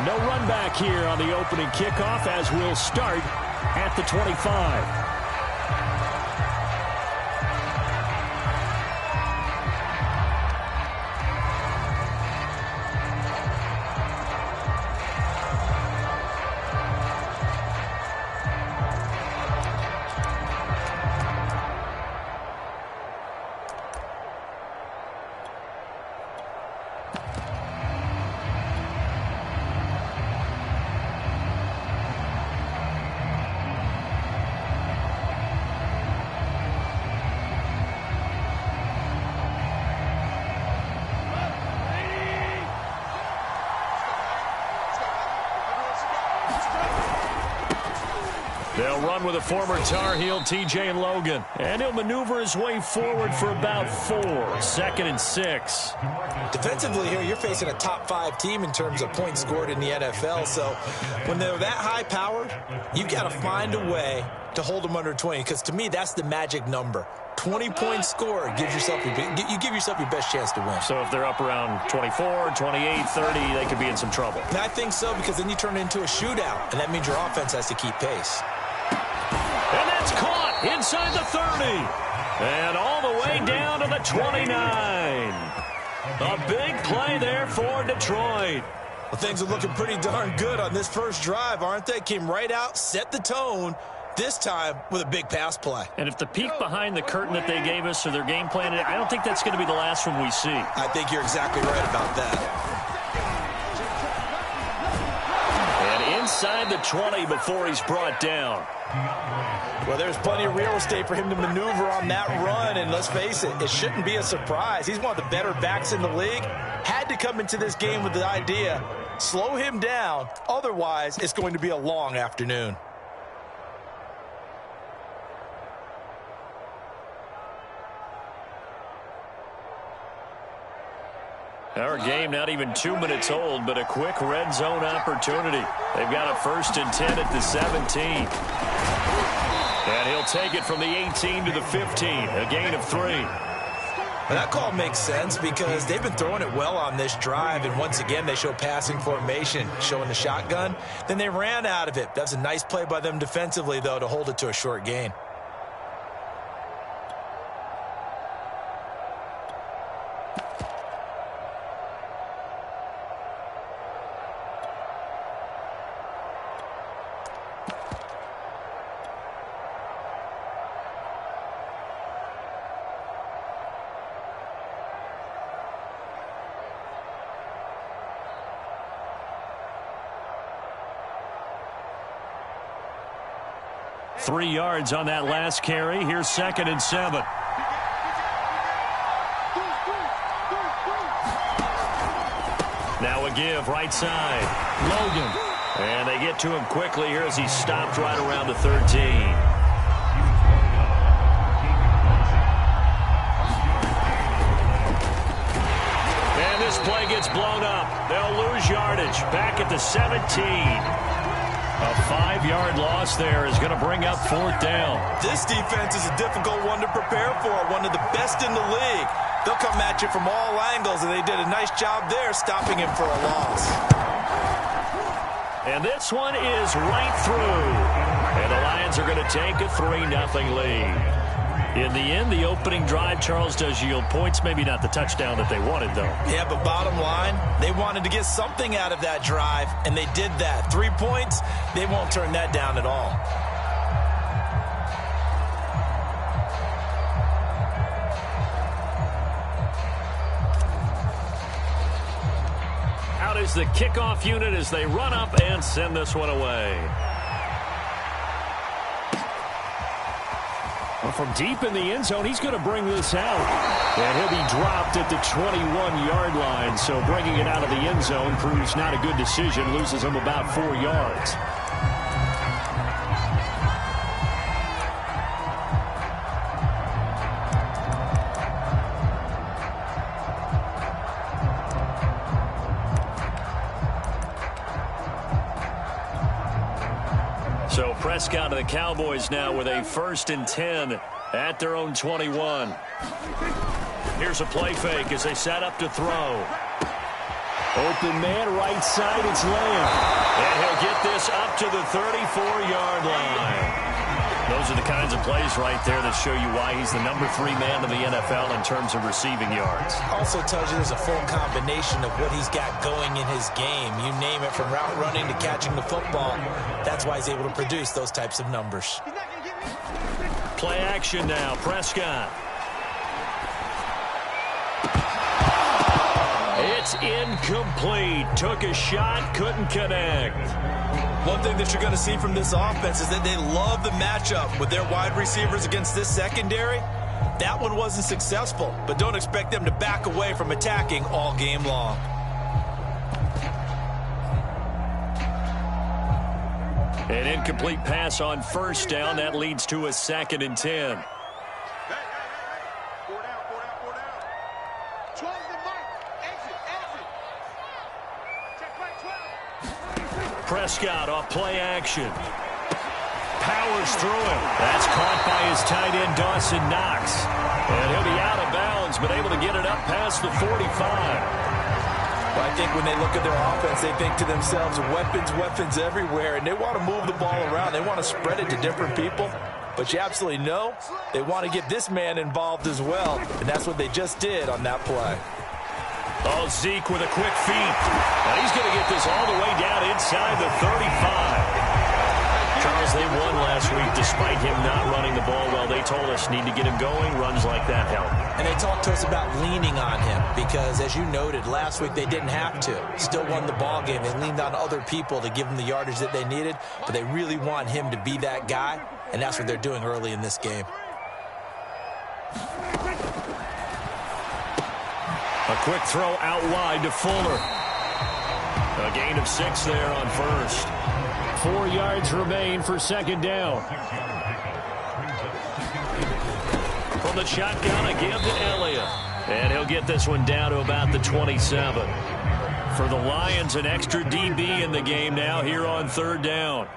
No run back here on the opening kickoff as we'll start at the 25. They'll run with a former Tar Heel, TJ Logan. And he'll maneuver his way forward for about 4. 2nd and 6. Defensively here, you're facing a top 5 team in terms of points scored in the NFL. So when they're that high-powered, you've got to find a way to hold them under 20. Because to me, that's the magic number. 20 points scored gives yourself you give yourself your best chance to win. So if they're up around 24, 28, 30, they could be in some trouble. And I think so, because then you turn it into a shootout, and that means your offense has to keep pace. And that's caught inside the 30. And all the way down to the 29. A big play there for Detroit. Well, things are looking pretty darn good on this first drive, aren't they? Came right out, set the tone, this time with a big pass play. And if the peek behind the curtain that they gave us or their game plan, I don't think that's going to be the last one we see. I think you're exactly right about that. And inside the 20 before he's brought down. Well, there's plenty of real estate for him to maneuver on that run, and let's face it, it shouldn't be a surprise. He's one of the better backs in the league. Had to come into this game with the idea, slow him down, otherwise it's going to be a long afternoon. Our game not even 2 minutes old, but a quick red zone opportunity. They've got a 1st and 10 at the 17. And he'll take it from the 18 to the 15, a gain of 3. Well, that call makes sense because they've been throwing it well on this drive, and once again they show passing formation, showing the shotgun. Then they ran out of it. That's a nice play by them defensively, though, to hold it to a short gain. Three yards on that last carry. Here's 2nd and 7. Now a give right side. Logan. And they get to him quickly here as he stopped right around the 13. And this play gets blown up. They'll lose yardage. Back at the 17. A 5-yard loss there is going to bring up 4th down. This defense is a difficult one to prepare for, one of the best in the league. They'll come at you from all angles, and they did a nice job there stopping him for a loss. And this one is right through. And the Lions are going to take a 3-0 lead. In the end, the opening drive, Charles, does yield points. Maybe not the touchdown that they wanted, though. Yeah, but bottom line, they wanted to get something out of that drive, and they did that. 3 points, they won't turn that down at all. Out is the kickoff unit as they run up and send this one away. Well, from deep in the end zone, he's going to bring this out. And he'll be dropped at the 21-yard line. So bringing it out of the end zone proves not a good decision. Loses him about 4 yards. So Prescott of the Cowboys now with a 1st and 10 at their own 21. Here's a play fake as they set up to throw. Open man, right side, it's Lamb. And he'll get this up to the 34-yard line. Those are the kinds of plays right there that show you why he's the number 3 man in the NFL in terms of receiving yards. Also tells you there's a full combination of what he's got going in his game. You name it, from route running to catching the football. That's why he's able to produce those types of numbers. Play action now, Prescott. It's incomplete. Took a shot, couldn't connect. One thing that you're going to see from this offense is that they love the matchup with their wide receivers against this secondary. That one wasn't successful, but don't expect them to back away from attacking all game long. An incomplete pass on first down. That leads to a 2nd and 10. Prescott off play action. Powers through him. That's caught by his tight end, Dawson Knox. And he'll be out of bounds, but able to get it up past the 45. Well, I think when they look at their offense, they think to themselves, weapons everywhere, and they want to move the ball around. They want to spread it to different people. But you absolutely know they want to get this man involved as well, and that's what they just did on that play. Oh, Zeke with a quick feed. Now he's going to get this all the way down inside the 35. Charles, they won last week despite him not running the ball well. They told us need to get him going. Runs like that help. And they talked to us about leaning on him because, as you noted, last week they didn't have to. Still won the ball game. They leaned on other people to give them the yardage that they needed, but they really want him to be that guy, and that's what they're doing early in this game. A quick throw out wide to Fuller. A gain of 6 there on first. 4 yards remain for 2nd down. From the shotgun, a give to Elliott. And he'll get this one down to about the 27. For the Lions, an extra DB in the game now here on 3rd down.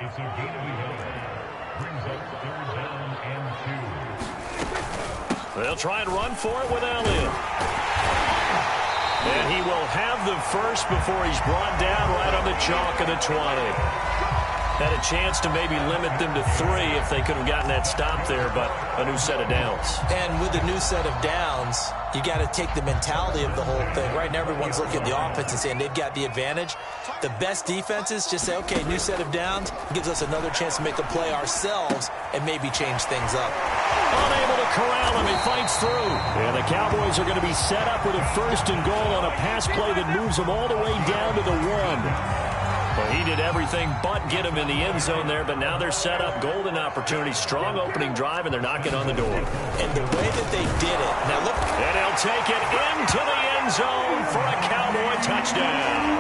They'll try and run for it with Elliott. And he will have the first before he's brought down right on the chalk of the 20. Had a chance to maybe limit them to 3 if they could have gotten that stop there, but a new set of downs. And with the new set of downs, you got to take the mentality of the whole thing. Right now, everyone's looking at the offense and saying they've got the advantage. The best defenses just say, okay, new set of downs gives us another chance to make a play ourselves and maybe change things up. Unable to corral him. He fights through. And the Cowboys are going to be set up with a 1st and goal on a pass play that moves them all the way down to the 1. Well, he did everything but get him in the end zone there, but now they're set up. Golden opportunity, strong opening drive, and they're knocking on the door. And the way that they did it. Now look. And he'll take it into the end zone for a Cowboy touchdown.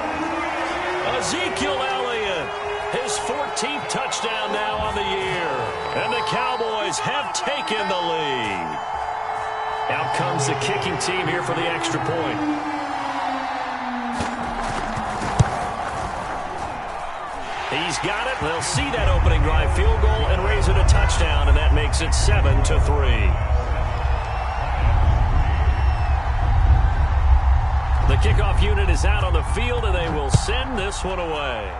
Ezekiel Elliott, his 14th touchdown now on the year. And the Cowboys have taken the lead. Out comes the kicking team here for the extra point. He's got it. They'll see that opening drive field goal and raise it a touchdown, and that makes it 7-3. The kickoff unit is out on the field, and they will send this one away.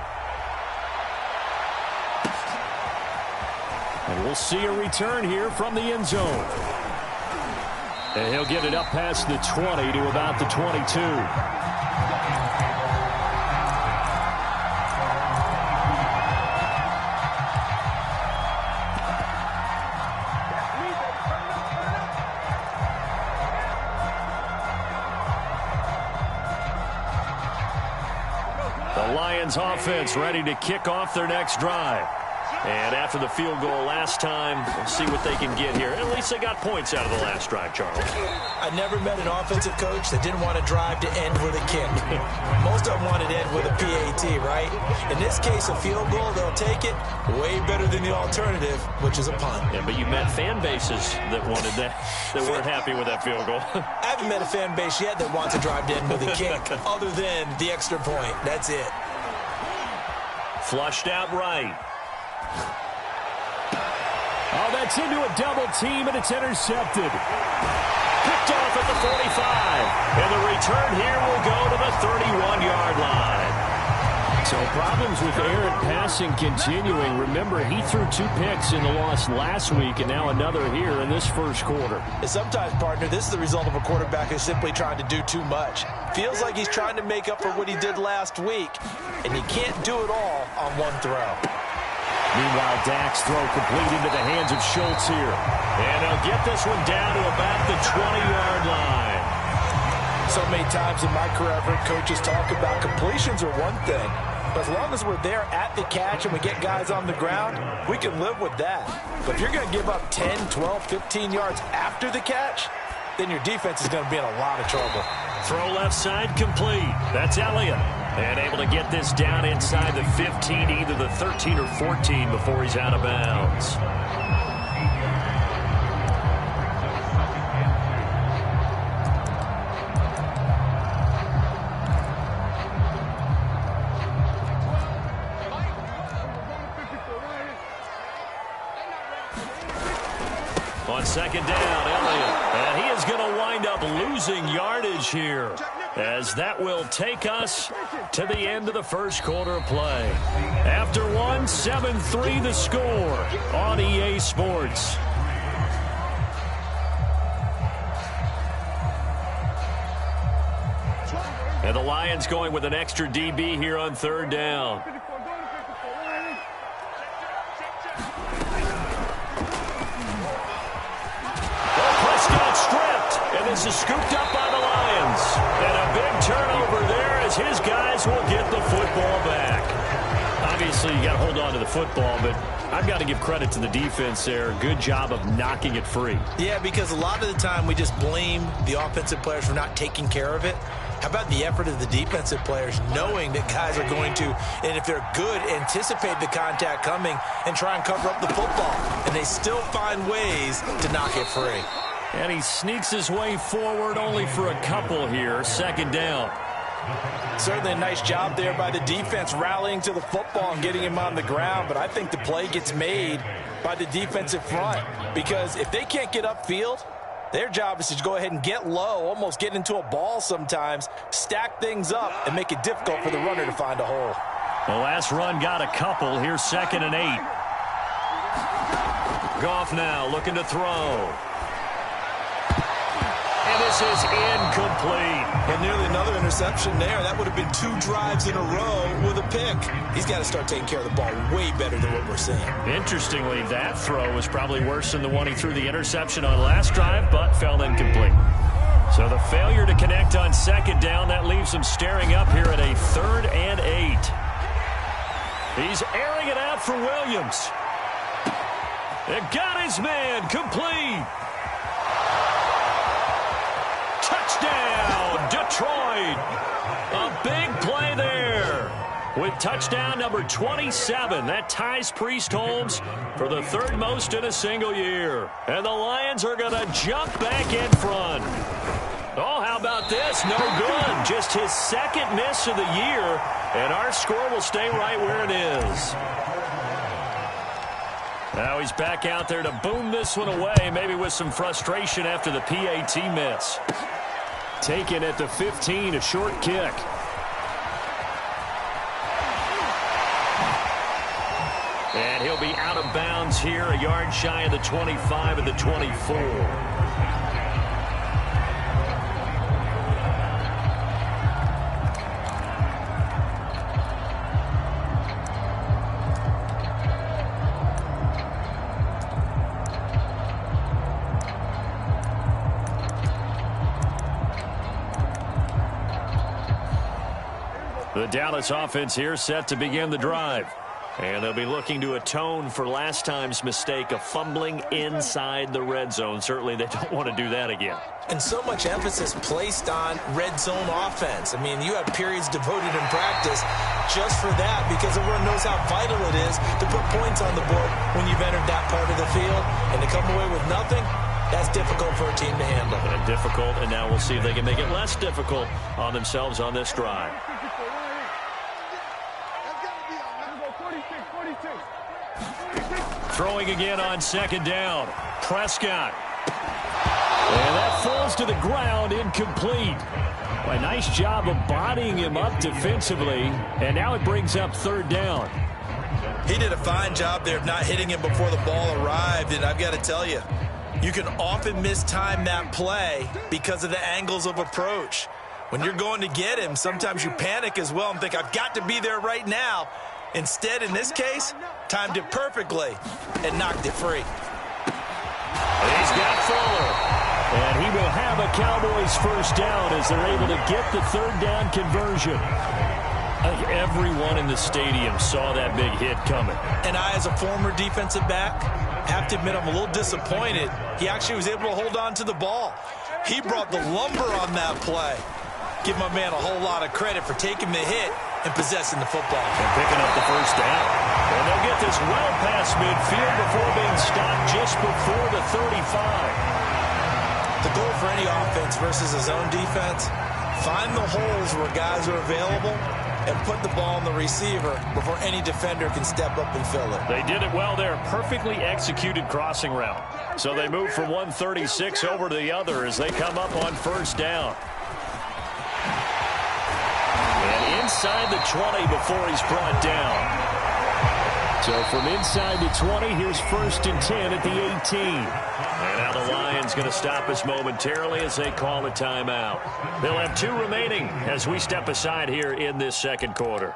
And we'll see a return here from the end zone. And he'll get it up past the 20 to about the 22. Offense ready to kick off their next drive. And after the field goal last time, we'll see what they can get here. At least they got points out of the last drive, Charles. I never met an offensive coach that didn't want to drive to end with a kick. Most of them wanted to end with a PAT, right? In this case, a field goal, they'll take it. Way better than the alternative, which is a punt. Yeah, but you met fan bases that wanted that weren't happy with that field goal. I haven't met a fan base yet that wants to drive to end with a kick, other than the extra point. That's it. Flushed out right. Oh, that's into a double team, and it's intercepted. Picked off at the 45. And the return here will go to the 31-yard line. So problems with errant passing continuing. Remember, he threw 2 picks in the loss last week and now another here in this first quarter. And sometimes, partner, this is the result of a quarterback who's simply trying to do too much. Feels like he's trying to make up for what he did last week, and he can't do it all on one throw. Meanwhile, Dak's throw complete into the hands of Schultz here. And they'll get this one down to about the 20-yard line. So many times in my career, I've heard coaches talk about completions are one thing. But as long as we're there at the catch and we get guys on the ground, we can live with that. But if you're going to give up 10, 12, 15 yards after the catch, then your defense is going to be in a lot of trouble. Throw left side complete. That's Elliott. And able to get this down inside the 15, either the 13 or 14 before he's out of bounds. On second down, Elliott. And he is going to wind up losing yardage here, as that will take us to the end of the first quarter of play. After one, 7-3 the score on EA Sports. And the Lions going with an extra DB here on third down. This is scooped up by the Lions. And a big turnover there as his guys will get the football back. Obviously, you got to hold on to the football, but I've got to give credit to the defense there. Good job of knocking it free. Yeah, because a lot of the time we just blame the offensive players for not taking care of it. How about the effort of the defensive players knowing that guys are going to, and if they're good, anticipate the contact coming and try and cover up the football. And they still find ways to knock it free. And he sneaks his way forward only for a couple here. Second down. Certainly a nice job there by the defense rallying to the football and getting him on the ground. But I think the play gets made by the defensive front. Because if they can't get upfield, their job is to go ahead and get low, almost get into a ball sometimes, stack things up, and make it difficult for the runner to find a hole. The last run got a couple. Here's 2nd and 8. Goff now looking to throw. And this is incomplete. And nearly another interception there. That would have been 2 drives in a row with a pick. He's got to start taking care of the ball way better than what we're seeing. Interestingly, that throw was probably worse than the one he threw the interception on last drive, but fell incomplete. So the failure to connect on second down, that leaves him staring up here at a 3rd and 8. He's airing it out for Williams. It got his man complete. Touchdown, Detroit. A big play there with touchdown number 27. That ties Priest Holmes for the 3rd most in a single year. And the Lions are going to jump back in front. Oh, how about this? No good. Just his 2nd miss of the year, and our score will stay right where it is. Now he's back out there to boom this one away, maybe with some frustration after the PAT miss. Taken at the 15, a short kick. And he'll be out of bounds here, a yard shy of the 25 of the 24. The Dallas offense here set to begin the drive. And they'll be looking to atone for last time's mistake of fumbling inside the red zone. Certainly they don't want to do that again. And so much emphasis placed on red zone offense. I mean, you have periods devoted in practice just for that, because everyone knows how vital it is to put points on the board when you've entered that part of the field. And to come away with nothing, that's difficult for a team to handle. And difficult, and now we'll see if they can make it less difficult on themselves on this drive. Throwing again on second down. Prescott. And that falls to the ground, incomplete. A nice job of bodying him up defensively, and now it brings up third down. He did a fine job there of not hitting him before the ball arrived, and I've got to tell you, you can often mistime that play because of the angles of approach. When you're going to get him, sometimes you panic as well and think, I've got to be there right now. Instead, in this case, timed it perfectly and knocked it free. He's got Fuller. And he will have a Cowboys first down as they're able to get the third down conversion. Everyone in the stadium saw that big hit coming. And I, as a former defensive back, have to admit I'm a little disappointed. He actually was able to hold on to the ball. He brought the lumber on that play. Give my man a whole lot of credit for taking the hit and possessing the football. And picking up the first down. And they'll get this well past midfield before being stopped just before the 35. The goal for any offense versus a zone defense, find the holes where guys are available and put the ball on the receiver before any defender can step up and fill it. They did it well there. Perfectly executed crossing route. So they move from 136 over to the other as they come up on first down. And inside the 20 before he's brought down. So from inside the 20, here's first and 10 at the 18. And now the Lions going to stop us momentarily as they call a timeout. They'll have 2 remaining as we step aside here in this second quarter.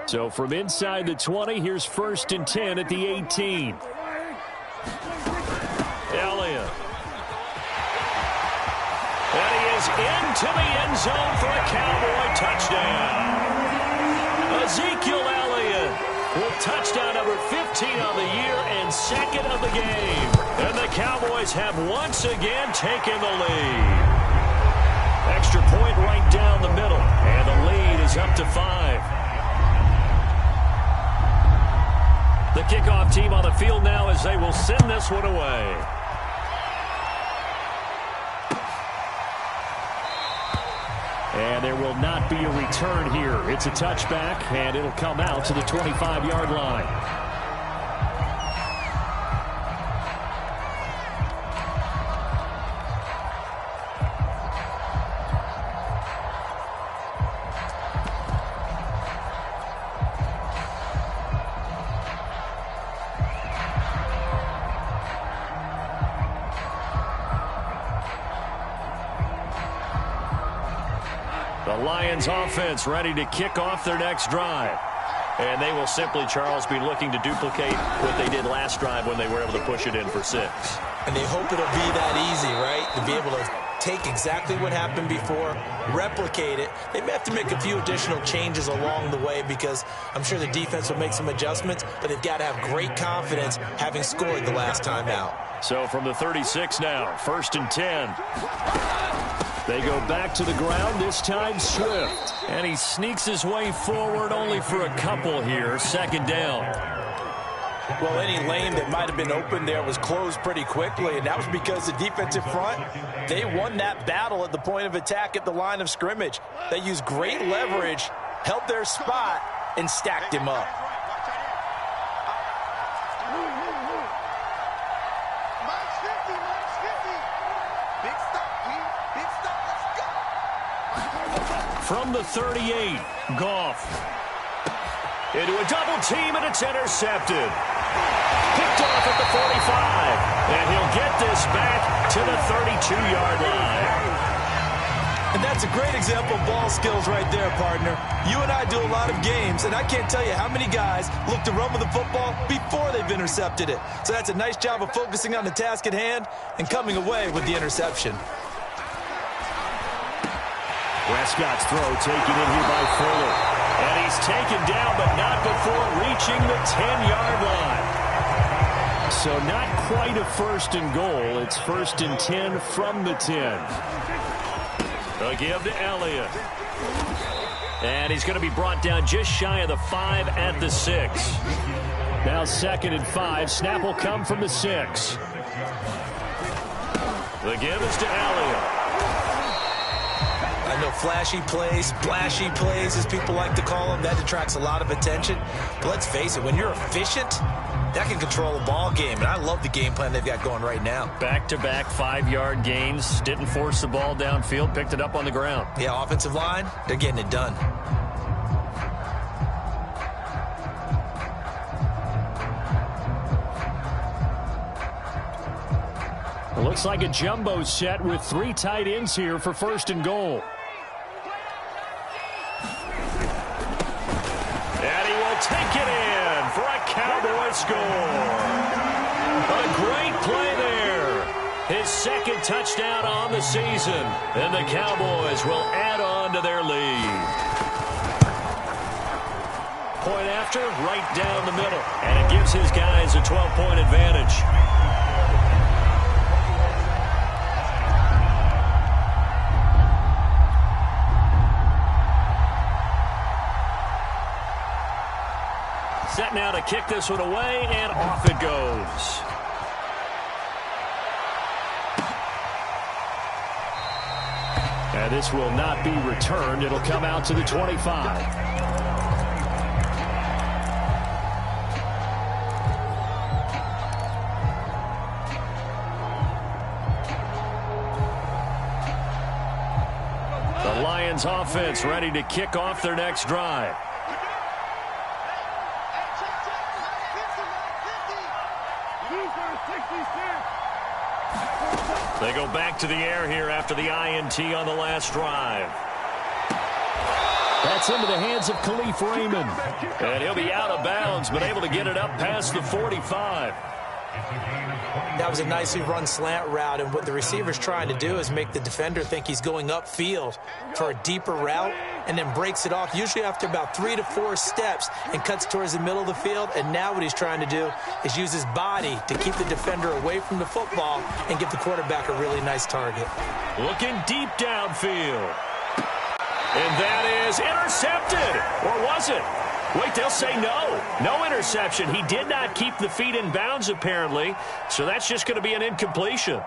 So from inside the 20, here's first and 10 at the 18. Elliott. And he is into the end zone for a Cowboy touchdown. Ezekiel Elliott with touchdown number 15 on the year and second of the game. And the Cowboys have once again taken the lead. Extra point right down the middle. And the lead is up to 5. The kickoff team on the field now as they will send this one away. And there will not be a return here. It's a touchback, and it'll come out to the 25-yard line. The Lions offense ready to kick off their next drive. And they will simply, Charles, be looking to duplicate what they did last drive when they were able to push it in for 6. And they hope it'll be that easy, right? To be able to take exactly what happened before, replicate it. They may have to make a few additional changes along the way because I'm sure the defense will make some adjustments, but they've got to have great confidence having scored the last time out. So from the 36 now, first and 10. They go back to the ground, this time Swift. And he sneaks his way forward only for a couple here, second down. Well, any lane that might have been open there was closed pretty quickly, and that was because the defensive front, they won that battle at the point of attack at the line of scrimmage. They used great leverage, held their spot, and stacked him up. From the 38, Goff. Into a double team, and it's intercepted. Picked off at the 45. And he'll get this back to the 32-yard line. And that's a great example of ball skills right there, partner. You and I do a lot of games, and I can't tell you how many guys look to run with the football before they've intercepted it. So that's a nice job of focusing on the task at hand and coming away with the interception. Prescott's throw taken in here by Fuller. And he's taken down, but not before reaching the 10-yard line. So not quite a first and goal. It's first and 10 from the 10. A give to Elliott. And he's going to be brought down just shy of the 5 at the 6. Now second and 5. Snap will come from the 6. The give is to Elliott. I know flashy plays, splashy plays, as people like to call them, that detracts a lot of attention. But let's face it, when you're efficient, that can control a ball game. And I love the game plan they've got going right now. Back-to-back 5-yard gains. Didn't force the ball downfield. Picked it up on the ground. Yeah, offensive line, they're getting it done. Looks like a jumbo set with 3 tight ends here for 1st and goal. And he will take it in for a Cowboy score. A great play there. His 2nd touchdown on the season. And the Cowboys will add on to their lead. Point after, right down the middle. And it gives his guys a 12-point advantage. Set now to kick this one away, and off it goes. And this will not be returned. It'll come out to the 25. The Lions offense ready to kick off their next drive. They go back to the air here after the INT on the last drive. That's into the hands of Khalif Raymond. And he'll be out of bounds, but able to get it up past the 45. That was a nicely run slant route, and what the receiver's trying to do is make the defender think he's going upfield for a deeper route, and then breaks it off, usually after about 3 to 4 steps, and cuts towards the middle of the field. And now what he's trying to do is use his body to keep the defender away from the football and give the quarterback a really nice target. Looking deep downfield. And that is intercepted. Or was it? Wait, they'll say no. No interception. He did not keep the feet in bounds, apparently. So that's just going to be an incompletion.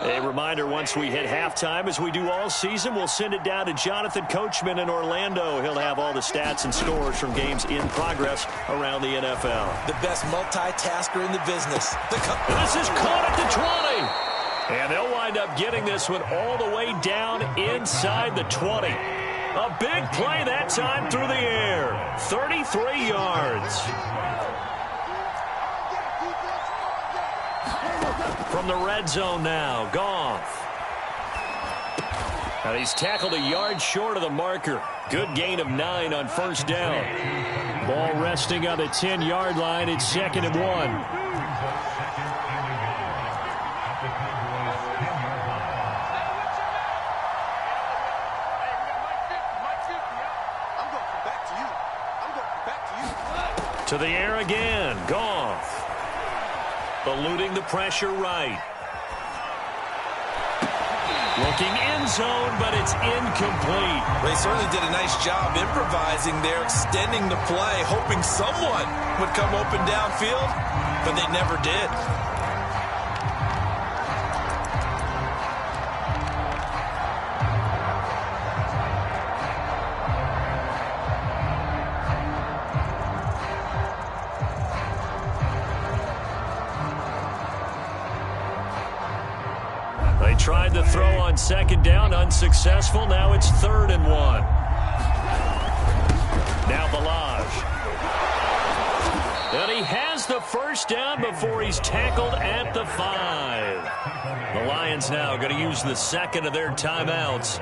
A reminder, once we hit halftime, as we do all season, we'll send it down to Jonathan Coachman in Orlando. He'll have all the stats and scores from games in progress around the NFL. The best multitasker in the business. This is caught at the 20. And they'll wind up getting this one all the way down inside the 20. A big play that time through the air. 33 yards. From the red zone now, Goff. And he's tackled a yard short of the marker. Good gain of 9 on 1st down. Ball resting on the 10-yard line. It's 2nd and 1. To the air again, Goff. Eluding the pressure right. Looking end zone, but it's incomplete. They certainly did a nice job improvising there, extending the play, hoping someone would come open downfield, but they never did. Tried to throw on 2nd down, unsuccessful. Now it's 3rd and 1. Now Ballage. And he has the 1st down before he's tackled at the 5. The Lions now going to use the 2nd of their timeouts,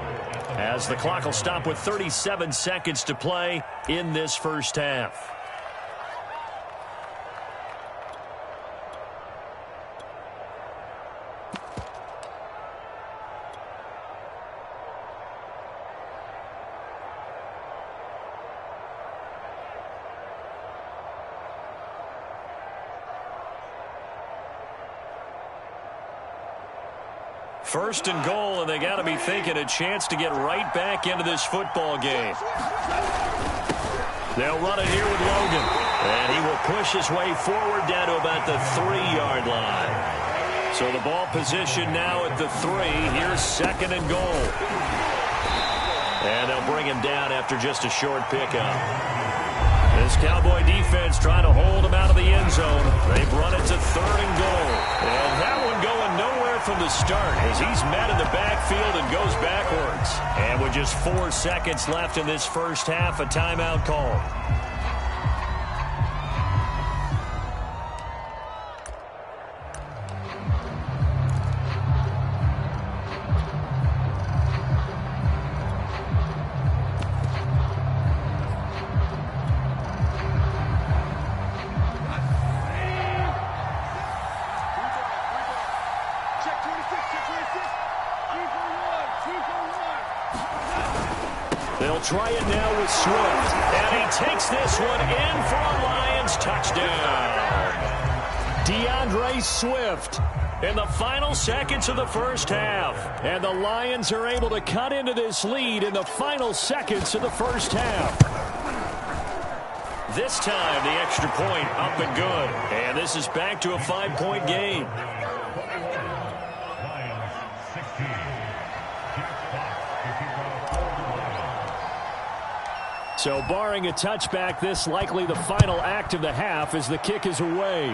as the clock will stop with 37 seconds to play in this 1st half. First and goal, and they got to be thinking a chance to get right back into this football game. They'll run it here with Logan. And he will push his way forward down to about the 3-yard line. So the ball position now at the 3. Here's 2nd and goal. And they'll bring him down after just a short pickup. This Cowboy defense trying to hold him out of the end zone. They've run it to 3rd and goal. And that one going nowhere from the start as he's met in the backfield and goes backwards. And with just 4 seconds left in this first half, a timeout call. They'll try it now with Swift. And he takes this one in for a Lions touchdown. DeAndre Swift in the final seconds of the first half. And the Lions are able to cut into this lead in the final seconds of the first half. This time, the extra point up and good. And this is back to a 5-point game. So barring a touchback, this likely the final act of the half as the kick is away.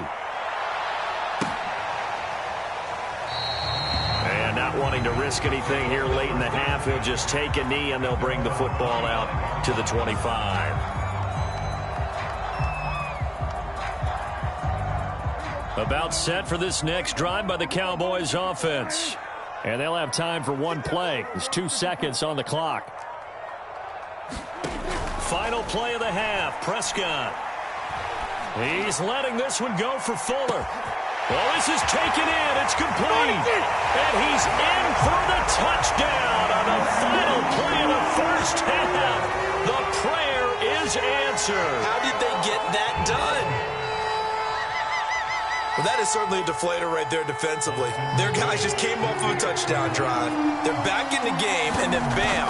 And not wanting to risk anything here late in the half, he'll just take a knee and they'll bring the football out to the 25. About set for this next drive by the Cowboys offense. And they'll have time for one play. There's 2 seconds on the clock. Final play of the half, Prescott. He's letting this one go for Fuller. Well, this is taken in. It's complete. And he's in for the touchdown on the final play of the first half. The prayer is answered. How did they get that done? Well, that is certainly a deflator right there defensively. Their guys just came off of a touchdown drive. They're back in the game, and then bam,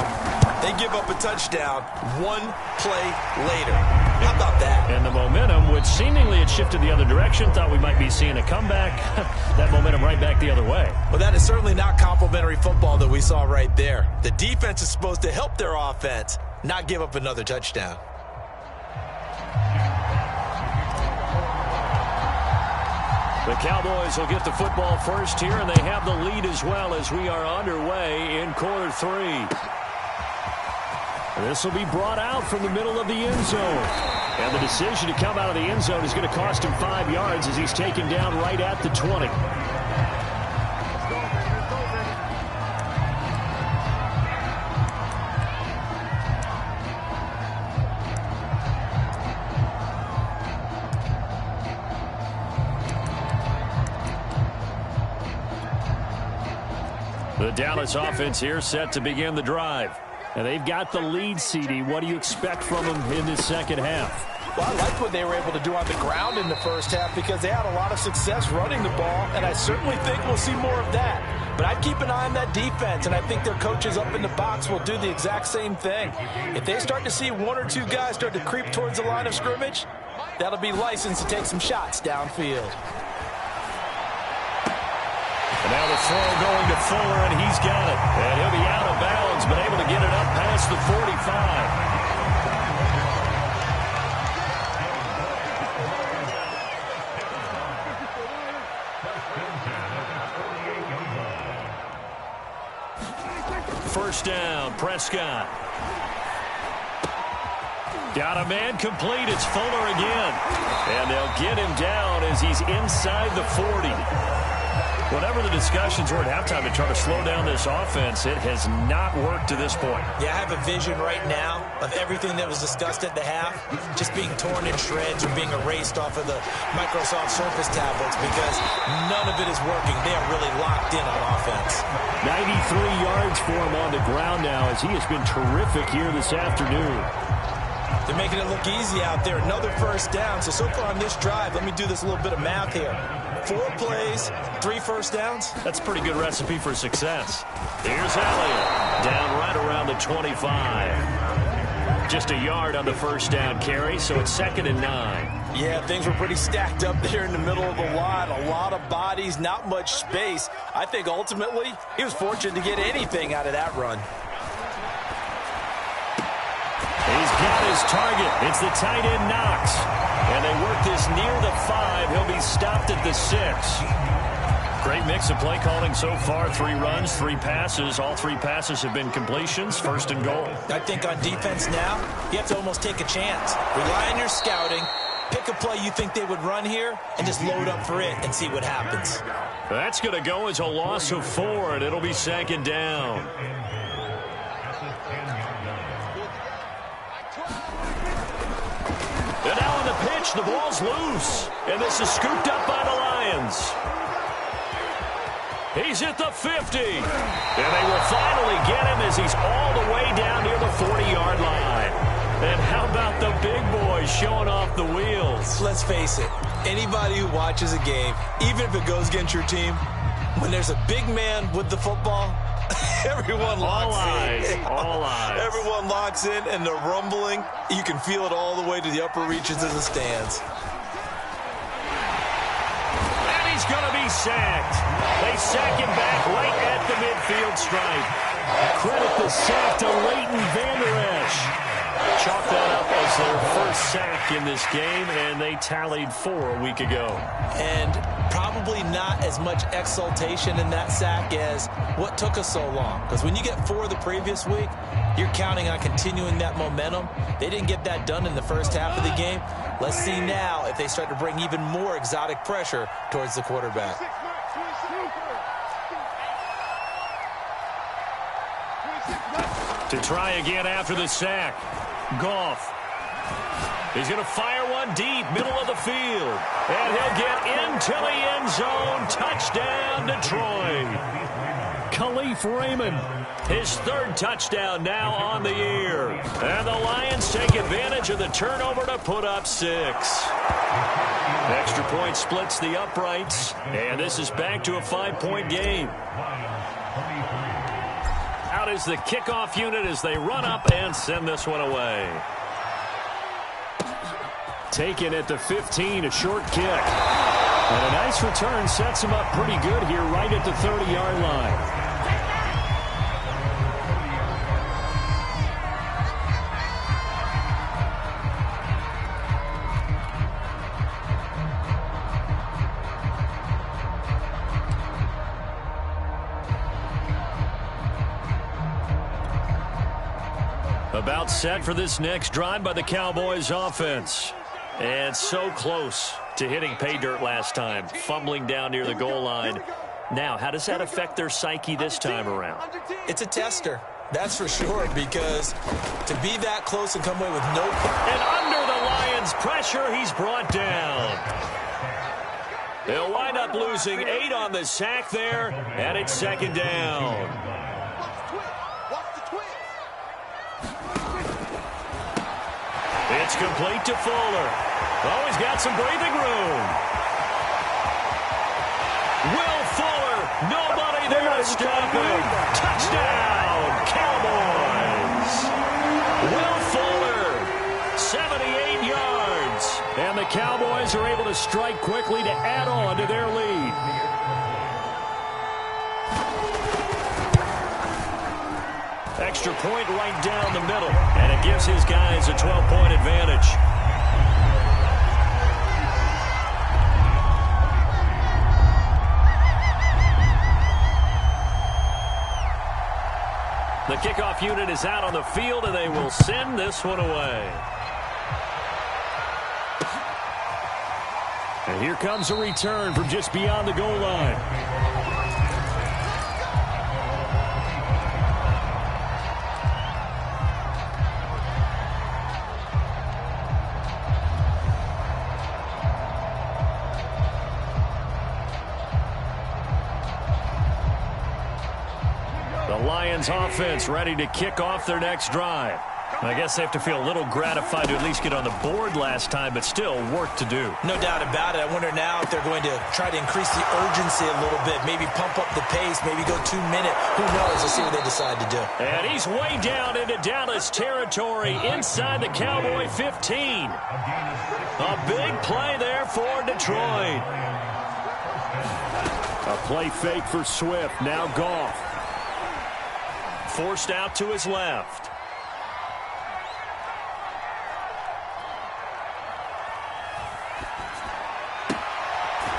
they give up a touchdown 1 play later. How about that? And the momentum, which seemingly had shifted the other direction, thought we might be seeing a comeback. That momentum right back the other way. Well, that is certainly not complimentary football that we saw right there. The defense is supposed to help their offense, not give up another touchdown. The Cowboys will get the football first here, and they have the lead as well as we are underway in quarter 3. This will be brought out from the middle of the end zone. And the decision to come out of the end zone is going to cost him 5 yards as he's taken down right at the 20. The Dallas offense here set to begin the drive. And they've got the lead, CD. What do you expect from them in this second half? Well, I like what they were able to do on the ground in the first half because they had a lot of success running the ball, and I certainly think we'll see more of that. But I'd keep an eye on that defense, and I think their coaches up in the box will do the exact same thing. If they start to see 1 or 2 guys start to creep towards the line of scrimmage, that'll be licensed to take some shots downfield. And now the throw going to Fuller, and he's got it. And he'll be out of bounds, but able to get it up past the 45. First down, Prescott. Got a man complete. It's Fuller again. And they'll get him down as he's inside the 40. Whatever the discussions were at halftime to try to slow down this offense, it has not worked to this point. Yeah, I have a vision right now of everything that was discussed at the half just being torn in shreds or being erased off of the Microsoft Surface tablets because none of it is working. They are really locked in on offense. 93 yards for him on the ground now as he has been terrific here this afternoon. They're making it look easy out there. Another first down. So far on this drive, let me do this little bit of math here. 4 plays, 3 first downs. That's a pretty good recipe for success. Here's Elliott, down right around the 25. Just a yard on the first down carry, so it's 2nd and 9. Yeah, things were pretty stacked up there in the middle of the line. A lot of bodies, not much space. I think ultimately he was fortunate to get anything out of that run. He's got his target. It's the tight end Knox. And they work this near the 5. He'll be stopped at the 6. Great mix of play calling so far. 3 runs, 3 passes. All 3 passes have been completions. 1st and goal. I think on defense now, you have to almost take a chance. Rely on your scouting. Pick a play you think they would run here and just load up for it and see what happens. That's going to go as a loss of 4, and it'll be 2nd down. And now on the pitch, the ball's loose. And this is scooped up by the Lions. He's at the 50. And they will finally get him as he's all the way down near the 40-yard line. And how about the big boys showing off the wheels? Let's face it, anybody who watches a game, even if it goes against your team, when there's a big man with the football, everyone locks in. All eyes. Everyone locks in, and the rumbling, you can feel it all the way to the upper reaches of the stands. And he's going to be sacked. They sack him back right at the midfield stripe. Credit the sack to Leighton Vander Esch. Chalk that up as their first sack in this game, and they tallied 4 a week ago. And probably not as much exultation in that sack as what took us so long. Because when you get 4 the previous week, you're counting on continuing that momentum. They didn't get that done in the first half of the game. Let's see now if they start to bring even more exotic pressure towards the quarterback. To try again after the sack. Goff. He's going to fire one deep, middle of the field. And he'll get into the end zone. Touchdown, Detroit. Khalif Raymond. His 3rd touchdown now on the year. And the Lions take advantage of the turnover to put up 6. Extra point splits the uprights. And this is back to a 5-point game. Out is the kickoff unit as they run up and send this one away. Taken at the 15, a short kick. And a nice return sets him up pretty good here right at the 30-yard line. About set for this next drive by the Cowboys offense. And so close to hitting pay dirt last time, fumbling down near the goal line. Now, how does that affect their psyche this time around? It's a tester, that's for sure, because to be that close and come away with no... And under the Lions' pressure, he's brought down. They'll wind up losing 8 on the sack there, and it's 2nd down. It's complete to Fuller. Oh, he's got some breathing room. Will Fuller, nobody there to stop him. Touchdown, Cowboys. Will Fuller, 78 yards. And the Cowboys are able to strike quickly to add on to their lead. Extra point right down the middle, and it gives his guys a 12-point advantage. The kickoff unit is out on the field, and they will send this one away. And here comes a return from just beyond the goal line. Lions offense ready to kick off their next drive. I guess they have to feel a little gratified to at least get on the board last time, but still work to do. No doubt about it. I wonder now if they're going to try to increase the urgency a little bit, maybe pump up the pace, maybe go 2 minute. Who knows? Let's see what they decide to do. And he's way down into Dallas territory inside the Cowboy 15. A big play there for Detroit. A play fake for Swift. Now Goff. Forced out to his left.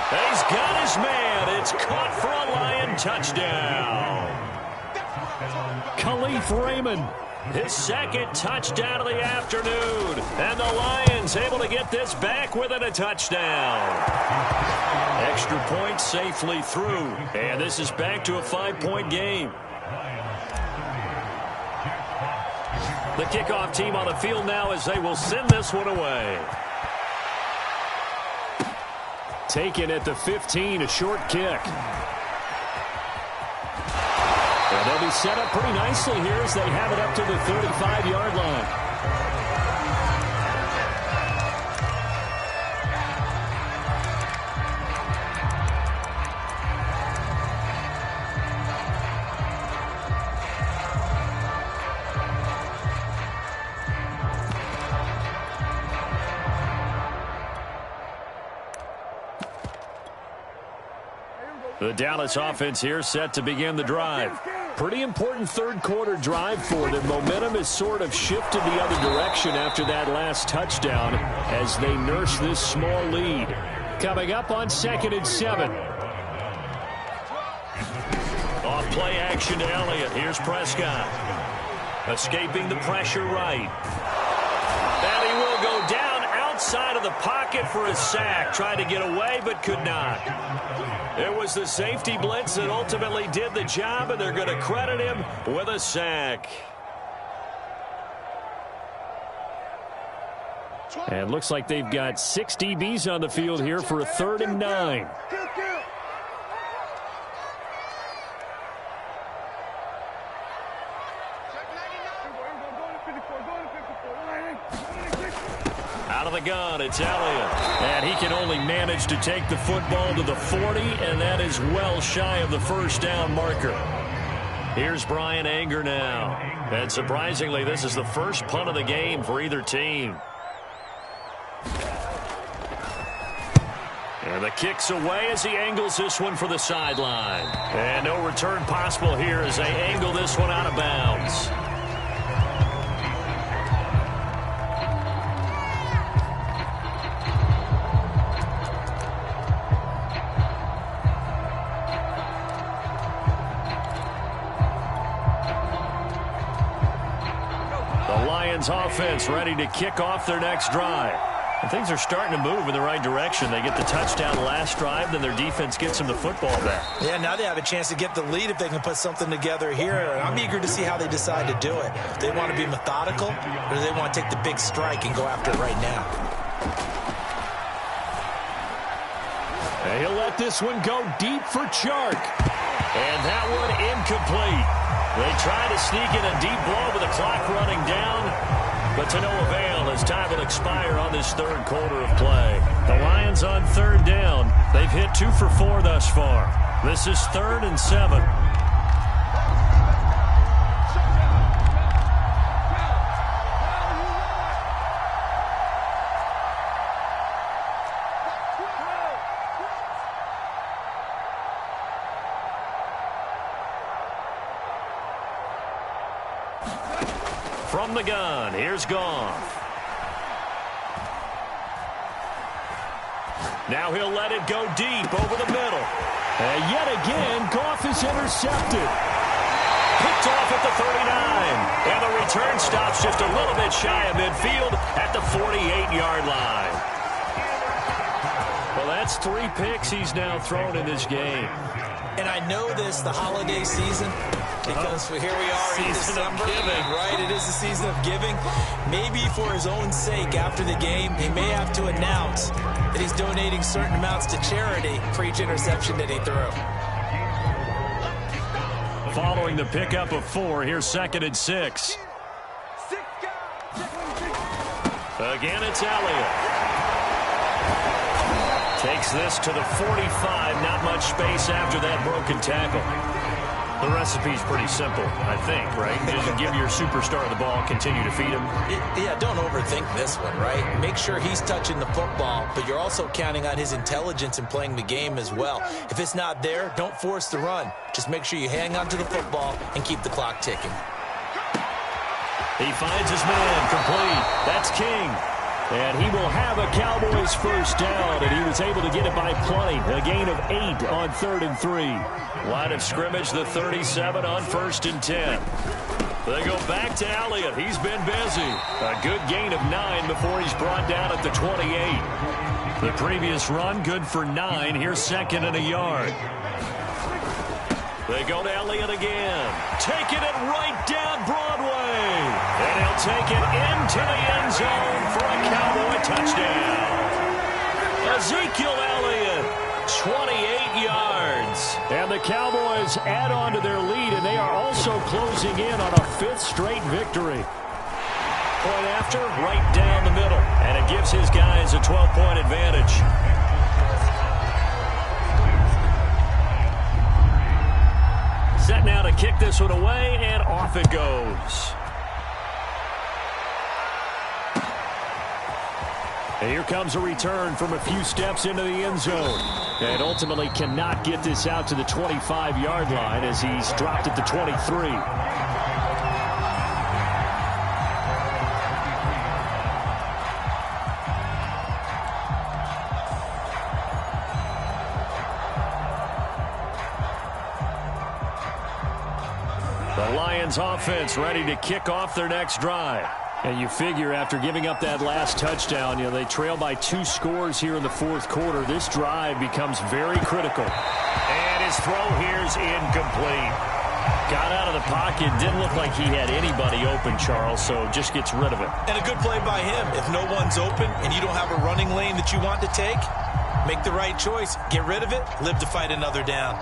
He's got his man. It's caught for a Lion touchdown. Khalif Raymond, his second touchdown of the afternoon. And the Lions able to get this back within a touchdown. Extra point safely through. And this is back to a 5-point game. The kickoff team on the field now as they will send this one away. Taken at the 15, a short kick. And they'll be set up pretty nicely here as they have it up to the 35-yard line. The Dallas offense here set to begin the drive. Pretty important third-quarter drive for them. Momentum has sort of shifted the other direction after that last touchdown as they nurse this small lead. Coming up on 2nd and 7. Off play action to Elliott. Here's Prescott. Escaping the pressure right. And he will go down outside of the pocket for a sack. Tried to get away but could not. It was the safety blitz that ultimately did the job, and they're going to credit him with a sack. And looks like they've got 6 DBs on the field here for a 3rd and 9. Out of the gun, it's Elliott. And he can only manage to take the football to the 40, and that is well shy of the first down marker. Here's Brian Anger now. And surprisingly, this is the first punt of the game for either team. And the kick's away as he angles this one for the sideline. And no return possible here as they angle this one out of bounds. Offense ready to kick off their next drive. And things are starting to move in the right direction. They get the touchdown last drive, then their defense gets them the football back. Yeah, now they have a chance to get the lead if they can put something together here. And I'm eager to see how they decide to do it. Do they want to be methodical, or do they want to take the big strike and go after it right now? And he'll let this one go deep for Chark. And that one incomplete. They try to sneak in a deep ball with the clock running down, but to no avail as time will expire on this third quarter of play. The Lions on 3rd down. They've hit 2 for 4 thus far. This is 3rd and 7. From the gun, here's Goff. Now he'll let it go deep over the middle. And yet again, Goff is intercepted. Picked off at the 39. And the return stops just a little bit shy of midfield at the 48-yard line. Well, that's 3 picks he's now thrown in this game. And I know this, the holiday season, because here we are in December, right? It is the season of giving. Maybe for his own sake, after the game, he may have to announce that he's donating certain amounts to charity for each interception that he threw. Following the pickup of 4, here's 2nd and 6. Again, it's Elliott. Takes this to the 45. Not much space after that broken tackle. The recipe's pretty simple, I think, right? Just give your superstar the ball, continue to feed him. Yeah, don't overthink this one, right? Make sure he's touching the football, but you're also counting on his intelligence in playing the game as well. If it's not there, don't force the run. Just make sure you hang on to the football and keep the clock ticking. He finds his man, complete. That's King. And he will have a Cowboys first down, and he was able to get it by plenty. A gain of 8 on 3rd and 3. Line of scrimmage, the 37 on 1st and 10. They go back to Elliott. He's been busy. A good gain of 9 before he's brought down at the 28. The previous run, good for 9. Here's 2nd and a yard. They go to Elliott again. Taking it right down Broadway. And he'll take it into the end zone for a Cowboy touchdown. Ezekiel Elliott, 28 yards. And the Cowboys add on to their lead, and they are also closing in on a 5th straight victory. Point after, right down the middle. And it gives his guys a 12-point advantage. Set now to kick this one away, and off it goes. And here comes a return from a few steps into the end zone. And ultimately cannot get this out to the 25-yard line as he's dropped at the 23. The Lions offense ready to kick off their next drive. And you figure after giving up that last touchdown, they trail by 2 scores here in the 4th quarter. This drive becomes very critical. And his throw here's incomplete. Got out of the pocket. Didn't look like he had anybody open, Charles, so just gets rid of it. And a good play by him. If no one's open and you don't have a running lane that you want to take, make the right choice. Get rid of it. Live to fight another down.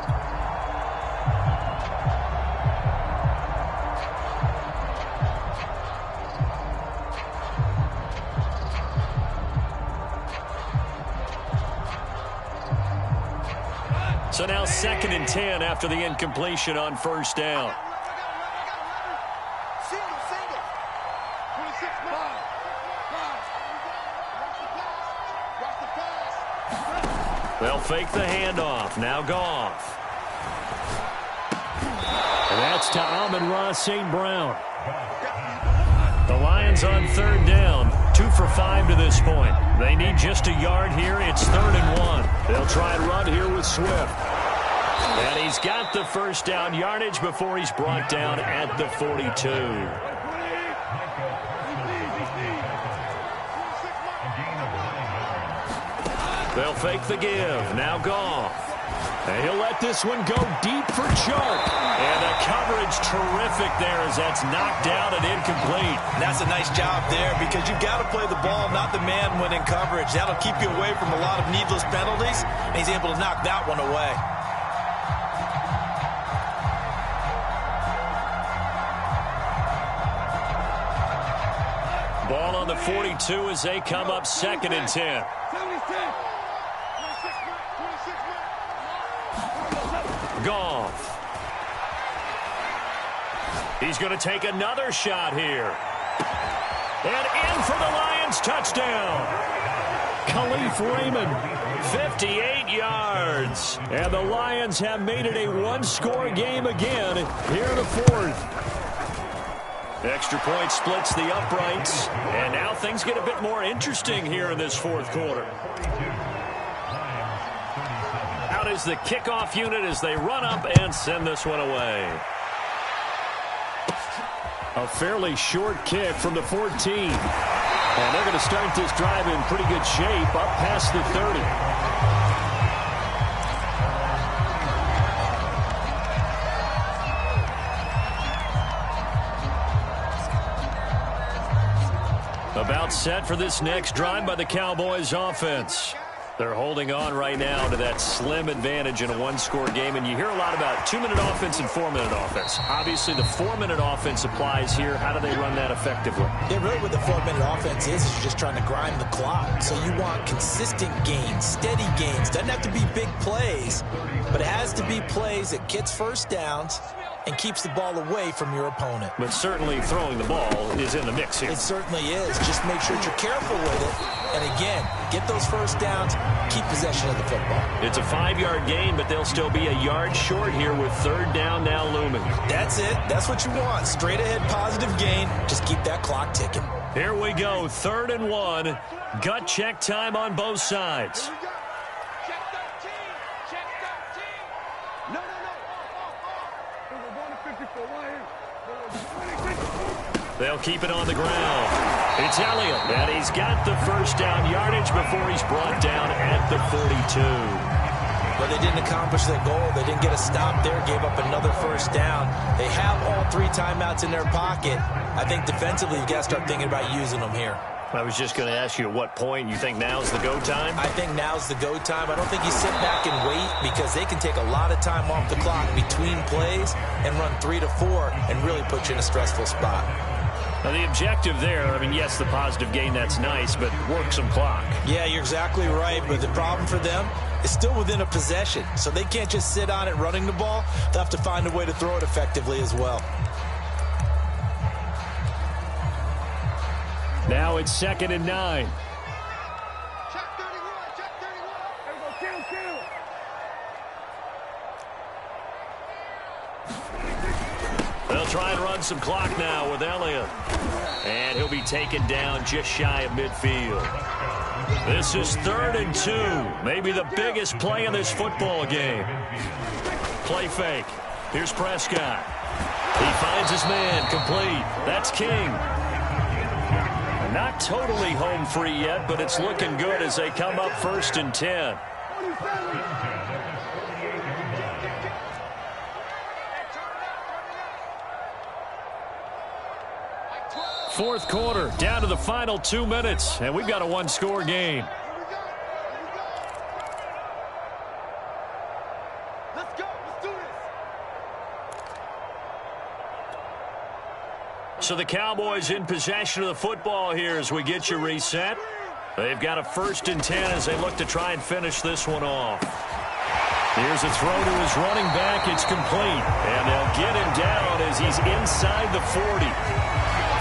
So now 2nd and 10 after the incompletion on 1st down. They'll fake the handoff. Now Goff. And that's to Amon-Ra St. Brown. The Lions on 3rd down. 2 for 5 to this point. They need just a yard here. It's 3rd and 1. They'll try and run here with Swift. And he's got the first down yardage before he's brought down at the 42. They'll fake the give. Now Goff. And he'll let this one go deep for Chark. And the coverage terrific there as that's knocked down and incomplete. And that's a nice job there because you've got to play the ball, not the man when in coverage. That'll keep you away from a lot of needless penalties, and he's able to knock that one away. Ball on the 42 as they come up 2nd and 10. Goff. He's going to take another shot here. And in for the Lions touchdown. Khalif Raymond, 58 yards. And the Lions have made it a 1-score game again here in the 4th. Extra point splits the uprights. And now things get a bit more interesting here in this 4th quarter. Out is the kickoff unit as they run up and send this one away. A fairly short kick from the 14. And they're going to start this drive in pretty good shape up past the 30. About set for this next drive by the Cowboys offense. They're holding on right now to that slim advantage in a one-score game, and you hear a lot about 2-minute offense and 4-minute offense. Obviously, the 4-minute offense applies here. How do they run that effectively? Yeah, really what the 4-minute offense is you're just trying to grind the clock. So you want consistent gains, steady gains. Doesn't have to be big plays, but it has to be plays that gets first downs and keeps the ball away from your opponent. But certainly throwing the ball is in the mix here. It certainly is. Just make sure that you're careful with it. And again, get those first downs, keep possession of the football. It's a 5-yard gain, but they'll still be a yard short here with 3rd down now looming. That's it. That's what you want. Straight ahead positive gain. Just keep that clock ticking. Here we go. 3rd and 1. Gut check time on both sides. They'll keep it on the ground. It's Elliott, and he's got the first down yardage before he's brought down at the 42. But they didn't accomplish their goal. They didn't get a stop there, gave up another first down. They have all 3 timeouts in their pocket. I think defensively you've got to start thinking about using them here. I was just going to ask you at what point you think now's the go time? I think now's the go time. I don't think you sit back and wait because they can take a lot of time off the clock between plays and run 3 to 4 and really put you in a stressful spot. Now, the objective there, I mean, yes, the positive gain, that's nice, but work some clock. Yeah, you're exactly right, but the problem for them is still within a possession, so they can't just sit on it running the ball. They'll have to find a way to throw it effectively as well. Now it's 2nd and 9. Check 31, check 31. There we go, kill. They'll try and run some clock now with Elliott. And he'll be taken down just shy of midfield. This is 3rd and 2. Maybe the biggest play in this football game. Play fake. Here's Prescott. He finds his man complete. That's King. Not totally home free yet, but it's looking good as they come up 1st and 10. Fourth quarter, down to the final 2 minutes, and we've got a one-score game. Let's go. Let's do this. So the Cowboys in possession of the football here as we get you reset. They've got a 1st and 10 as they look to try and finish this one off. Here's a throw to his running back. It's complete, and they'll get him down as he's inside the 40.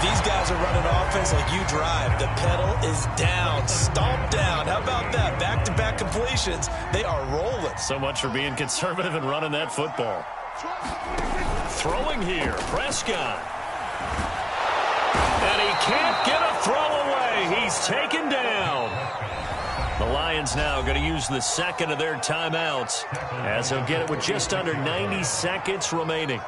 These guys are running offense like you drive. The pedal is down, stomp down. How about that? Back-to-back completions. They are rolling. So much for being conservative and running that football. Throwing here, Prescott. And he can't get a throw away. He's taken down. The Lions now going to use the 2nd of their timeouts as they'll get it with just under 90 seconds remaining.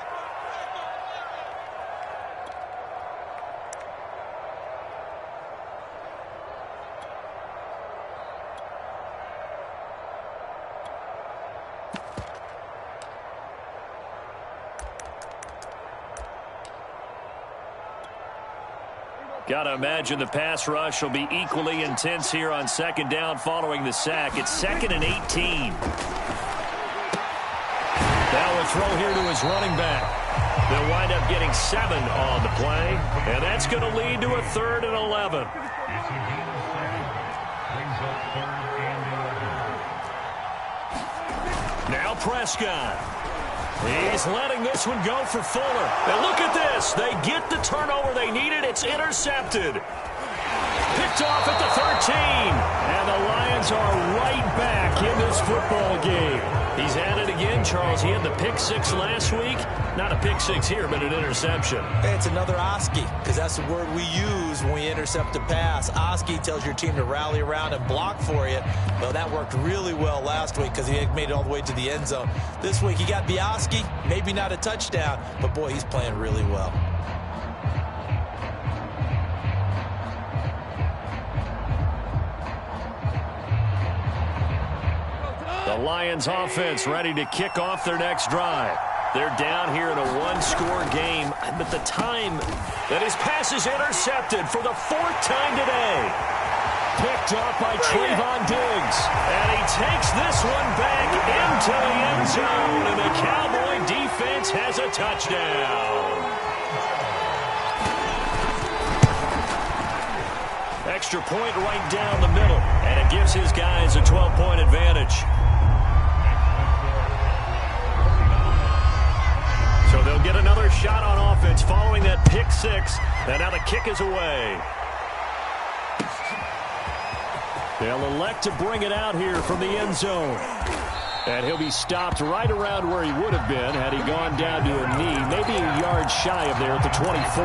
Got to imagine the pass rush will be equally intense here on 2nd down following the sack. It's 2nd and 18. Now a throw here to his running back. They'll wind up getting 7 on the play, and that's going to lead to a 3rd and 11. Now Prescott. He's letting this one go for Fuller. And look at this. They get the turnover they needed. It's intercepted. Picked off at the 13. And the Lions are right back in this football game. He's at it again, Charles. He had the pick 6 last week. Not a pick 6 here, but an interception. Hey, it's another Oski, because that's the word we use when we intercept a pass. Oski tells your team to rally around and block for you. Well, that worked really well last week because he made it all the way to the end zone. This week he got Oski, maybe not a touchdown, but boy, he's playing really well. The Lions offense ready to kick off their next drive. They're down here in a one-score game, but the time that his pass is intercepted for the 4th time today. Picked off by Trayvon Diggs. And he takes this one back into the end zone. And the Cowboy defense has a touchdown. Extra point right down the middle. And it gives his guys a 12-point advantage. So they'll get another shot on offense following that pick six. And now the kick is away. They'll elect to bring it out here from the end zone. And he'll be stopped right around where he would have been had he gone down to a knee, maybe a yard shy of there at the 24.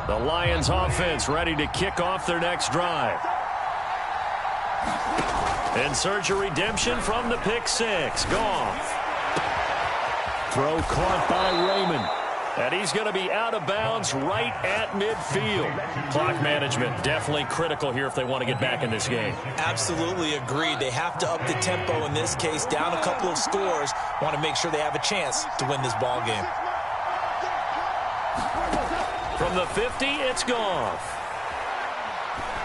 The Lions offense ready to kick off their next drive. In search of redemption from the pick six. Goff. Throw caught by Raymond. And he's going to be out of bounds right at midfield. Clock management definitely critical here if they want to get back in this game. Absolutely agreed. They have to up the tempo in this case, down a couple of scores. Want to make sure they have a chance to win this ball game. From the 50, it's Goff.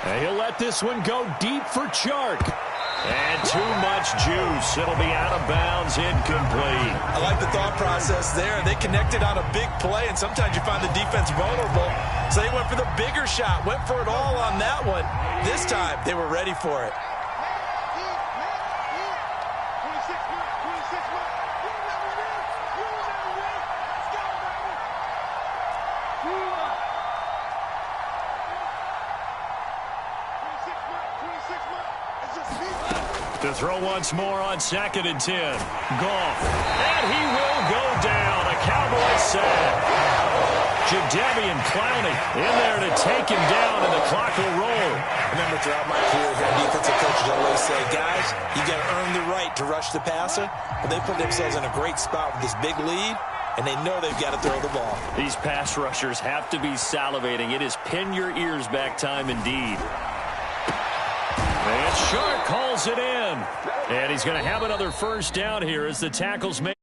And he'll let this one go deep for Chark. And too much juice. It'll be out of bounds, incomplete. I like the thought process there. They connected on a big play, and sometimes you find the defense vulnerable. So they went for the bigger shot, went for it all on that one. This time, they were ready for it. To throw once more on 2nd and 10. Goff. And he will go down. A Cowboy sack. Jadeveon Clowney in there to take him down, and the clock will roll. Remember, throughout my career here, defensive coaches always say, guys, you got to earn the right to rush the passer. But they put themselves in a great spot with this big lead, and they know they've got to throw the ball. These pass rushers have to be salivating. It is pin your ears back time indeed. And Chark calls it in. And he's going to have another first down here as the tackles make.